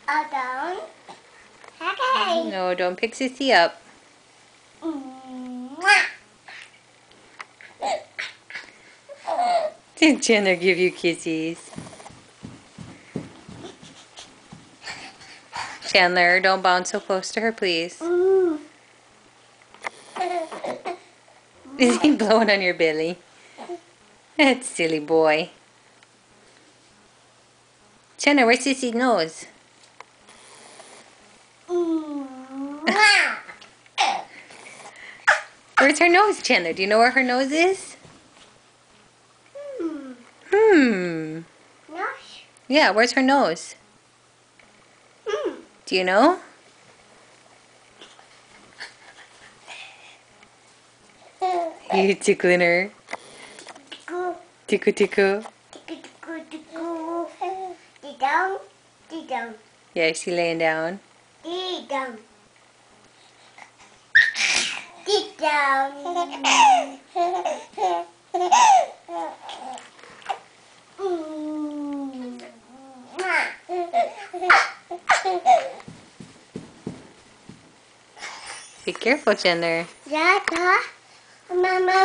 Down. Okay. No, don't pick Sissy up. Mwah. Did Chandler give you kisses? Chandler, don't bounce so close to her, please. Is he blowing on your belly? That silly boy. Chandler, where's Sissy's nose? Mwah. Where's her nose, Chandler? Do you know where her nose is? Nosh. Yeah, where's her nose? Do you know? You tickling her. Tickle, tickle. Down. Down. Yeah, is she laying down? Down. Down. Be careful, Chandler. Mama.